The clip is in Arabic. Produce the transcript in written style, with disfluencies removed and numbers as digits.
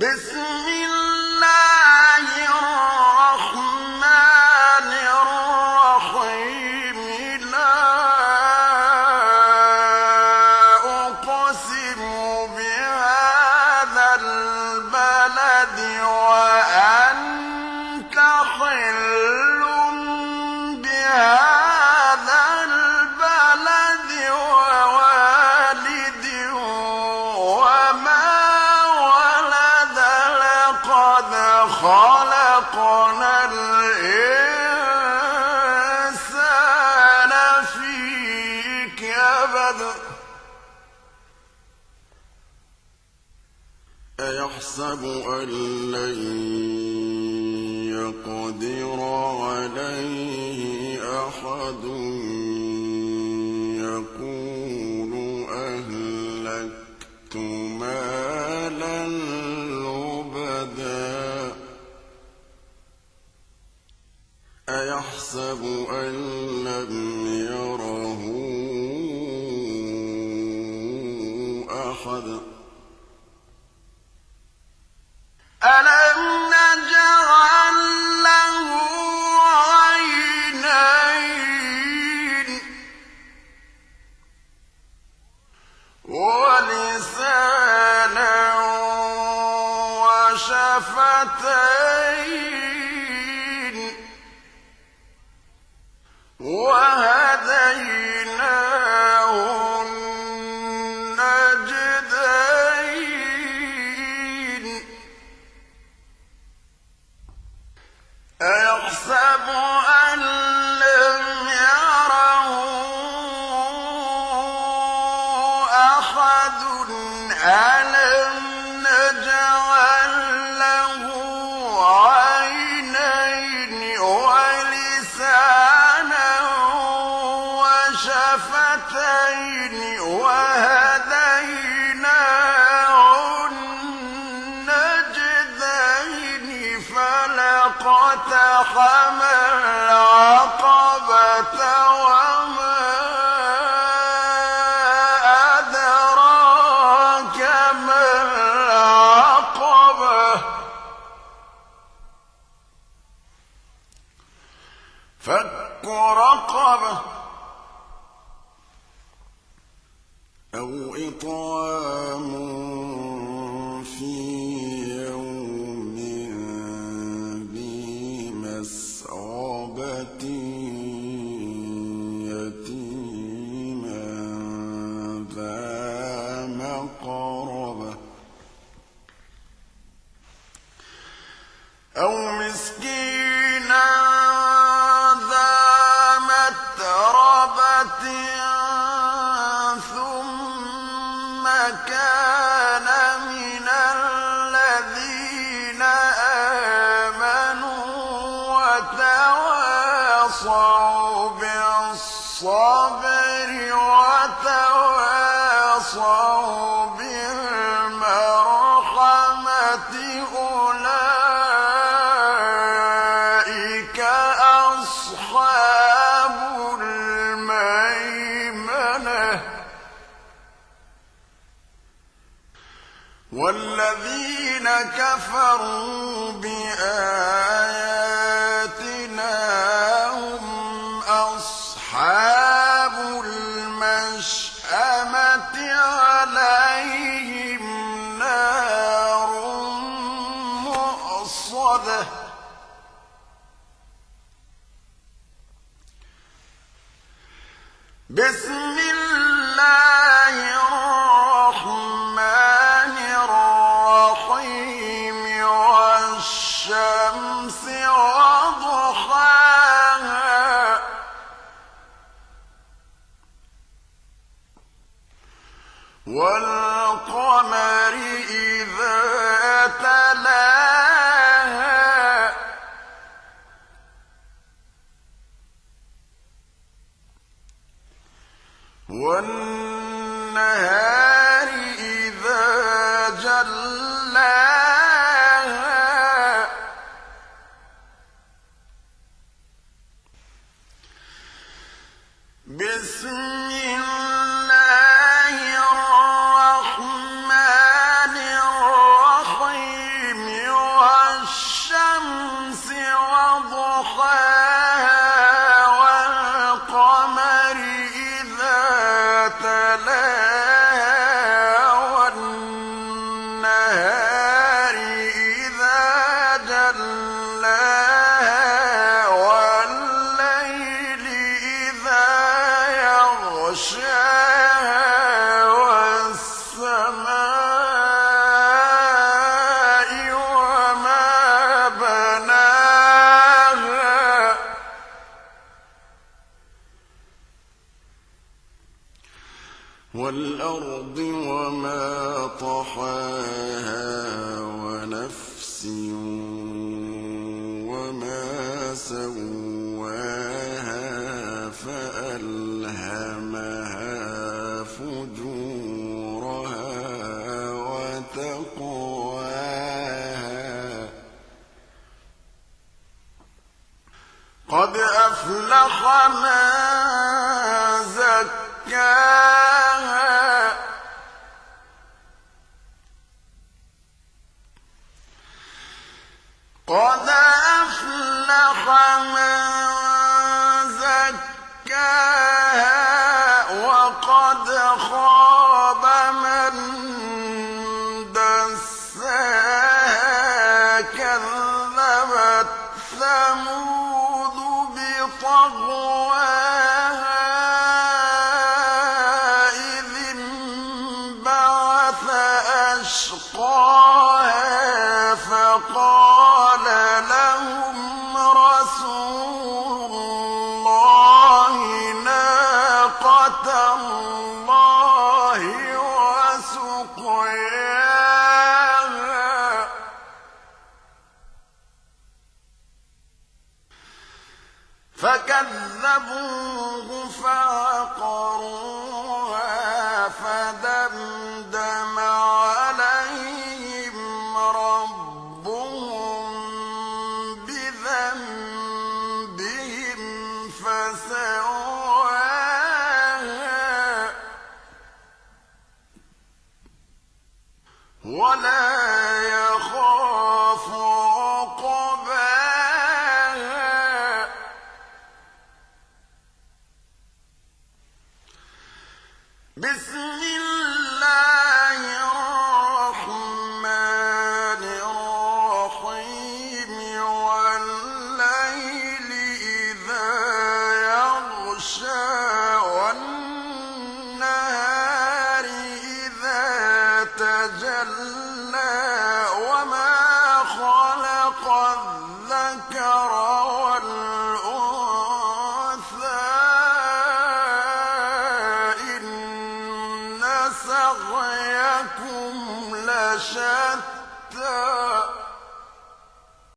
بسم الله الرحمن الرحيم لا أقسم بهذا البلد وأنت حل بهذا البلد ووالد وما ولد لقد خلقنا الإنسان في كبد أيحسب أن لن يقدر عليه أحد يقول أهلكت مالا لبدا أيحسب أن لم يره أحد ألم نجعل له عينين ولسانا وشفتين وهديناه النجدين أيحسب أن لم يره أحد ألم نجعل له عينين ولسانا وشفتين وهديناه النجدين فلاقتحم العقبة وما أدراك ما العقبة فك رقبة أو إطعام في يوم ذي مسغبة يتيما ذا مقربة أو مسكينا ذا متربة ثم كان من الذين آمنوا وتواصوا بالصبر وتواصوا بالمرحمة أولئك أصحاب الميمنة والذين كفروا بآياتنا هم أصحاب المشأمة عليهم نار مؤصدة بسم الله الرحمن الرحيم والشمس وضحاها والقمر إذا تلاها وَالْأَرْضِ وَمَا طَحَاهَا وَنَفْسٍ وَمَا سَوَّاهَا فَأَلْهَمَهَا فُجُورَهَا وَتَقْوَاهَا قَدْ أَفْلَحَ مَن زَكَّاهَا قَدْ أَفْلَحَ مَن زَكَّاهَا وَقَدْ خَابَ مَن دَسَّاهَا كَذَّبَتْ ثَمُودُ بِطَغْوَاهَا إِذِ انبَعَثَ أَشْقَاهَا فَقَالَ لَهُمْ رَسُولُ اللَّهِ نَاقَةَ اللَّهِ وَسُقْيَاهَا فَكَذَّبُوهُ فَعَقَرُوهَا فَدَمْدَمَ عَلَيْهِمْ رَبُّهُم بِذَنبِهِمْ فَسَوَّاهَا وَلَا يَخَافُ عُقْبَاهَا بسم